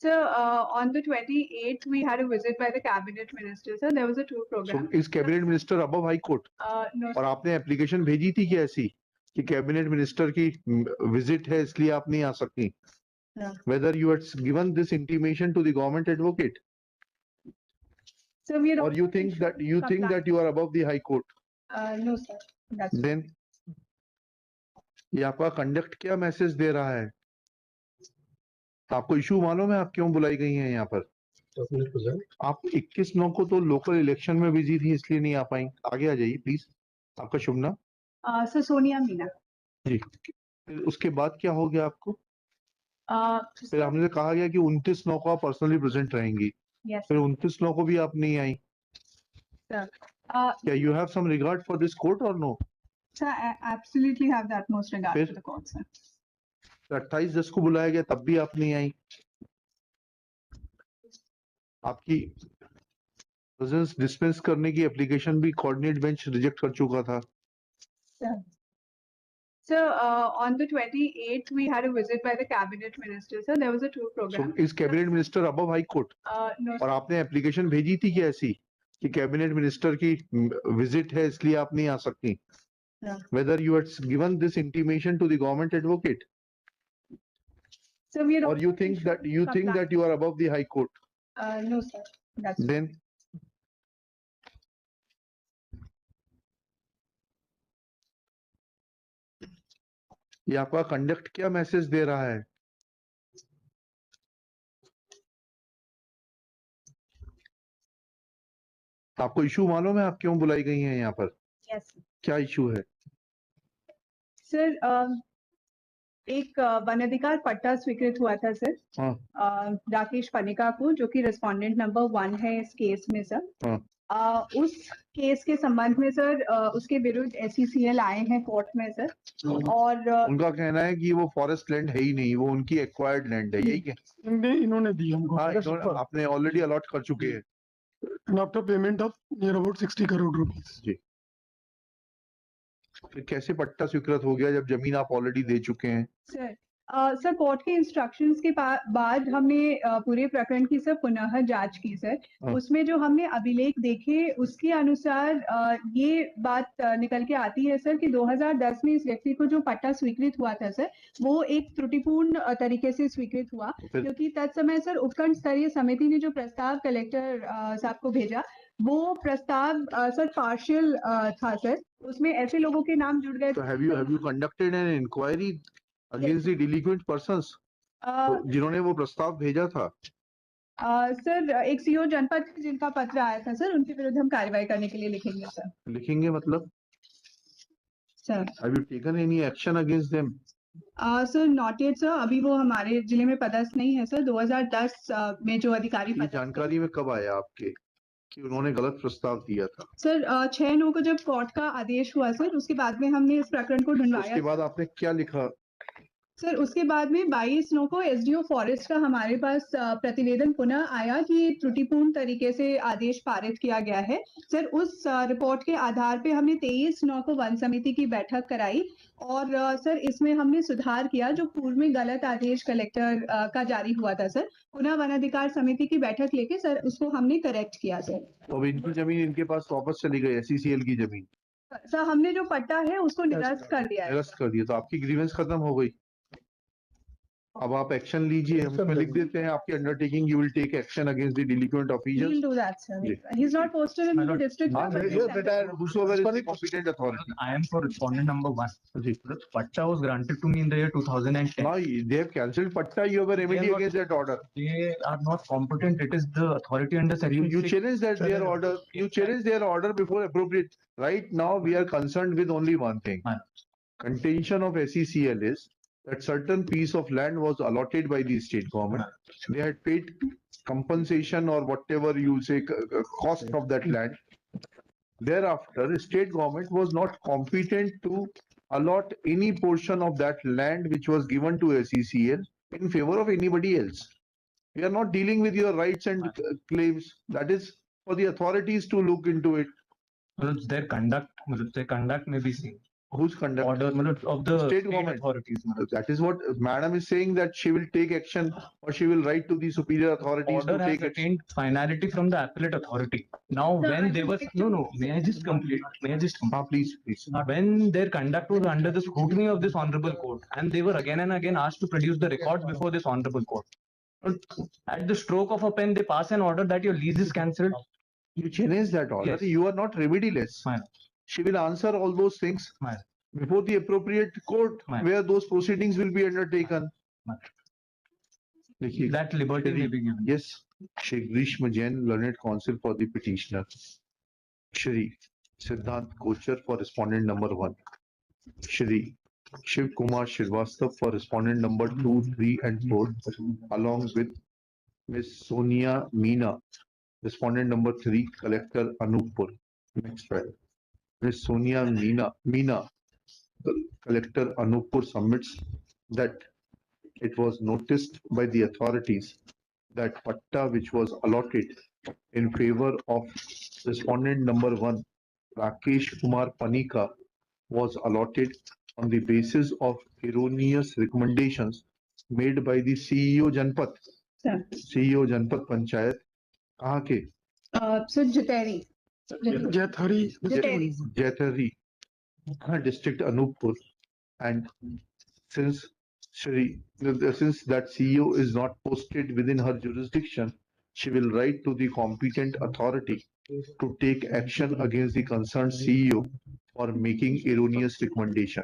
Sir, on the 28th, we had a visit by the cabinet minister. Sir, there was a tour So program. is cabinet minister above high court? No, और आपने application भेजी थी क्या ऐसी कि cabinet minister की visit है इसलिए आप नहीं आ सकती? No. Whether you had given this intimation to the government advocate, sir, we or you think that you are above the high court? No, sir. That's Then ये आपका कंडक्ट क्या message दे रहा है? आपको इशू मालूम है आप क्यों बुलाई गई हैं यहाँ पर? आप 21/9 को तो लोकल इलेक्शन में बिजी थी इसलिए नहीं आ पाई। आगे आ जाइए प्लीज। आपका शुभ नाम? सर सोनिया मीना जी। फिर उसके बाद क्या हो गया आपको? फिर हमने कहा गया कि 29/9 को आप पर्सनली प्रेजेंट रहेंगी। Yes. फिर 29/9 को भी आप नहीं आई। Sir, क्या you have some regard for this court और no? sir, I absolutely have the utmost regard फिर? for the court, sir. 28/10 को बुलाया गया तब भी आप नहीं आई। आपकी प्रेजेंस डिस्पेंस करने की एप्लीकेशन भी कोऑर्डिनेट बेंच रिजेक्ट कर चुका था। Sir, on the 28th, we had a visit by the cabinet minister. Sir, there was a tour program. So is cabinet minister above high court? No, और आपने application भेजी थी क्या ऐसी कि कैबिनेट मिनिस्टर की विजिट है इसलिए आप नहीं आ सकती? No. Whether you had given this intimation to the government advocate, sir, we or you think that you are above the high court? No, sir. That's Then ये आपका कंडक्ट क्या message दे रहा है? आपको इशू मालूम है आप क्यों बुलाई गई हैं यहाँ पर? Yes. क्या इशू है? सर, एक वन अधिकार पट्टा स्वीकृत हुआ था सर। हाँ। राकेश पनिका को, जो कि रेस्पोंडेंट नंबर 1 है इस केस में सर। हाँ। उस केस के संबंध में सर उसके विरुद्ध SECL आए हैं कोर्ट में सर। और उनका कहना है कि वो फॉरेस्ट लैंड है ही नहीं, वो उनकी एक्वायर्ड लैंड है, यही क्या? इन्होंने दी हमको। हाँ, आपने ऑलरेडी अलॉट कर चुके हैं after payment of near about 60 crore rupees. जी। फिर कैसे पट्टा स्वीकृत हो गया जब जमीन आप ऑलरेडी दे चुके हैं? सर कोर्ट के इंस्ट्रक्शंस के बाद हमने पूरे प्रकरण की सर पुनः जांच की सर। उसमें जो हमने अभिलेख देखे उसके अनुसार ये बात निकल के आती है सर कि 2010 में इस व्यक्ति को जो पट्टा स्वीकृत हुआ था सर, वो एक त्रुटिपूर्ण तरीके से स्वीकृत हुआ, क्योंकि तत्समय सर उपखंड स्तरीय समिति ने जो प्रस्ताव कलेक्टर साहब को भेजा, वो प्रस्ताव सर पार्शियल था सर। उसमें ऐसे लोगों के नाम जुड़ गए। So have you conducted an inquiry against the delinquent persons? जिन्होंने वो प्रस्ताव भेजा था? सर एक CO जनपद जिनका पत्र आया था सर, उनके विरुद्ध हम कार्रवाई करने के लिए लिखेंगे सर। लिखेंगे मतलब? Sir Have you taken any action against them? Sir not yet sir, अभी वो हमारे जिले में पदस्थ नहीं है सर। 2010 में जो अधिकारी ये जानकारी में कब आया आपके कि उन्होंने गलत प्रस्ताव दिया था? सर 6/9 को जब कोर्ट का आदेश हुआ सर, उसके बाद में हमने इस प्रकरण को ढूंढवाया। उसके बाद आपने क्या लिखा? सर उसके बाद में 22/9 को SDO फॉरेस्ट का हमारे पास प्रतिवेदन पुनः आया कि त्रुटिपूर्ण तरीके से आदेश पारित किया गया है सर। उस रिपोर्ट के आधार पे हमने 23/9 को वन समिति की बैठक कराई और सर इसमें हमने सुधार किया। जो पूर्व में गलत आदेश कलेक्टर का जारी हुआ था सर, पुनः वन अधिकार समिति की बैठक लेके सर उसको हमने करेक्ट किया सर। तो इनकी जमीन इनके पास वापस चली गई, SECL की जमीन? सर हमने जो पट्टा है उसको निरस्त कर दिया है। निरस्त कर दिया, तो आपकी ग्रीवेंस खत्म हो गई। अब आप एक्शन लीजिए, हम इसमें लिख देते हैं आपकी undertaking, you will take action against the delinquent officers. We'll do that, sir. He's not posted in the district. हाँ, but yes, that are whosoever is the competent authority. I am for respondent number 1. The patta was granted to me in the year 2010. Now they have cancelled patta. You have a remedy against that order. They are not competent. It is the authority under section You 6. challenge that their order. You challenge their order before appropriate. Right now we are concerned with only one thing. Contention of SECL is that certain piece of land was allotted by the state government. They had paid compensation or whatever you say cost of that land. Thereafter, the state government was not competent to allot any portion of that land which was given to SECL in favor of anybody else. We are not dealing with your rights and claims. That is for the authorities to look into it. Their conduct may be seen. Who's conducting? order matlab, of the State government. authorities. matlab. That is what Madam is saying, that she will take action or she will write to the superior authorities Order to has take action. attained finality from the appellate authority. Now, when they were no, may I just complete? May I just complete? Please. When their conduct was under the scrutiny of this honorable court, and they were again and again asked to produce the records before this honorable court. At the stroke of a pen, they pass an order that your lease is cancelled. You challenge that order. Yes. You are not remediless. Fine. She will answer all those things Fine. before the appropriate court Fine. where those proceedings will be undertaken. Fine. देखिए, That liberty may be given. Yes, Sheikh Grishma Jain, learned counsel for the petitioner. Shri Siddhant Kochar for respondent number 1. Shri Shiv Kumar Srivastava for respondent number 2, 3 and 4, along with Ms. Sonia Meena, respondent number 3, Collector Anuppur. Next slide. Ms. Sonia Meena, Collector Anuppur submits that it was noticed by the authorities that patta which was allotted in favor of respondent number 1, Rakesh Kumar Panika, was allotted on the basis of erroneous recommendations made by the CEO Janpat. Sir. CEO Janpat Panchayat. कहाँ के? So Jateri. Jathari. Jateri. Jathari, district Anuppur, and since that CEO is not posted within her jurisdiction, she will write to the competent authority to take action against the concerned CEO for making erroneous recommendation.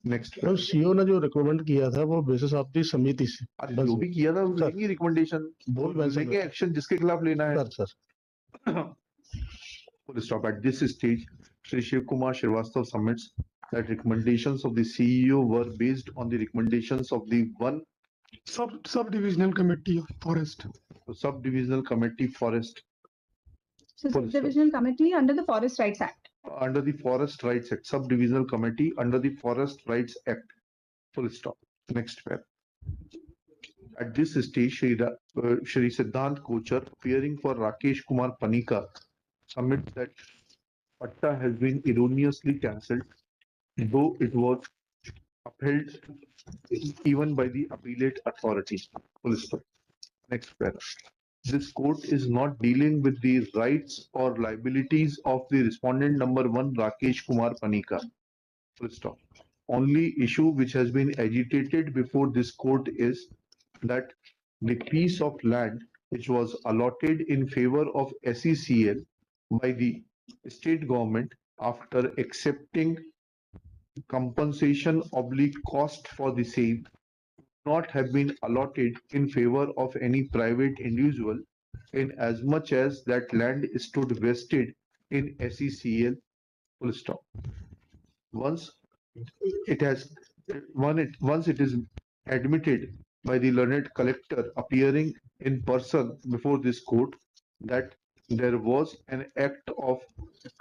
Next. तो CO ने जो recommend किया था वो basis of the समिति से जो भी किया था वो लेंगे रिकमेंडेशन, लेंगे एक्शन जिसके खिलाफ लेना है. Sir Full stop. At this stage, Shri Shiv Kumar Srivastava submits that recommendations of the CEO were based on the recommendations of the one Sub-divisional committee of forest. Sub-divisional committee forest So Forest. Divisional Committee under the Forest Rights Act. under the Forest Rights Act, Sub-divisional committee under the Forest Rights Act. Full stop. Next pair. At this stage, Shri Siddhant Kochar, appearing for Rakesh Kumar Panika, submits that patta has been erroneously cancelled, though it was upheld even by the appellate authority. Full stop. Next paragraph. This court is not dealing with the rights or liabilities of the respondent number 1, Rakesh Kumar Panika. Full stop. Only issue which has been agitated before this court is that the piece of land which was allotted in favor of SECL by the state government after accepting compensation / cost for the same not have been allotted in favor of any private individual in as much as that land stood vested in SECL. Full stop. Once it is admitted by the learned collector appearing in person before this court that there was an act of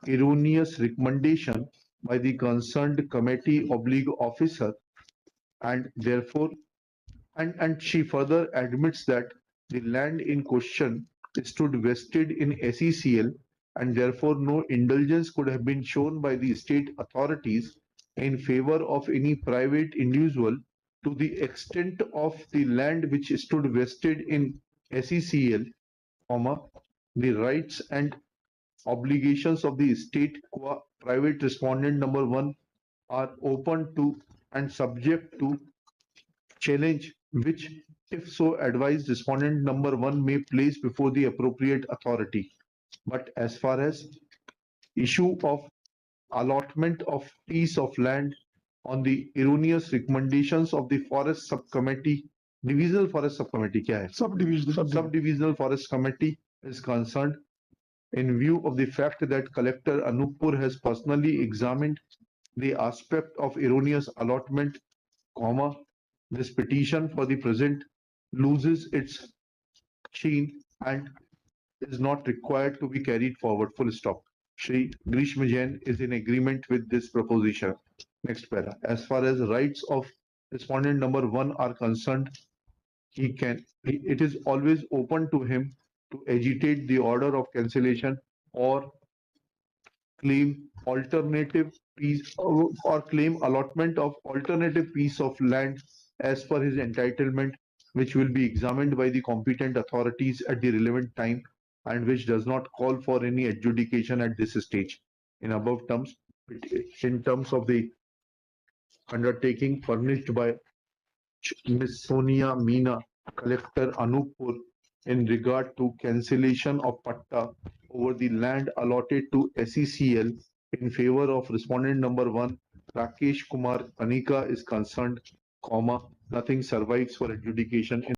erroneous recommendation by the concerned committee / officer, and therefore and she further admits that the land in question stood vested in SECL and therefore no indulgence could have been shown by the state authorities in favor of any private individual to the extent of the land which stood vested in SECL, the rights and obligations of the state private respondent number 1 are open to and subject to challenge, which if so advised respondent number 1 may place before the appropriate authority. But as far as issue of allotment of piece of land on the erroneous recommendations of the forest subcommittee, divisional forest subcommittee क्या है? Subdivisional forest committee is concerned, in view of the fact that Collector Anuppur has personally examined the aspect of erroneous allotment, this petition for the present loses its sheen and is not required to be carried forward. Full stop. Shri Grishma Jain is in agreement with this proposition. Next para. As far as rights of respondent number 1 are concerned, it is always open to him to agitate the order of cancellation or claim alternative piece or claim allotment of alternative piece of land as per his entitlement, which will be examined by the competent authorities at the relevant time and which does not call for any adjudication at this stage. In above terms, in terms of the undertaking furnished by Ms. Sonia Meena, Collector Anupur, in regard to cancellation of patta over the land allotted to SECL in favor of respondent number 1, Rakesh Kumar Panika is concerned, comma, nothing survives for adjudication in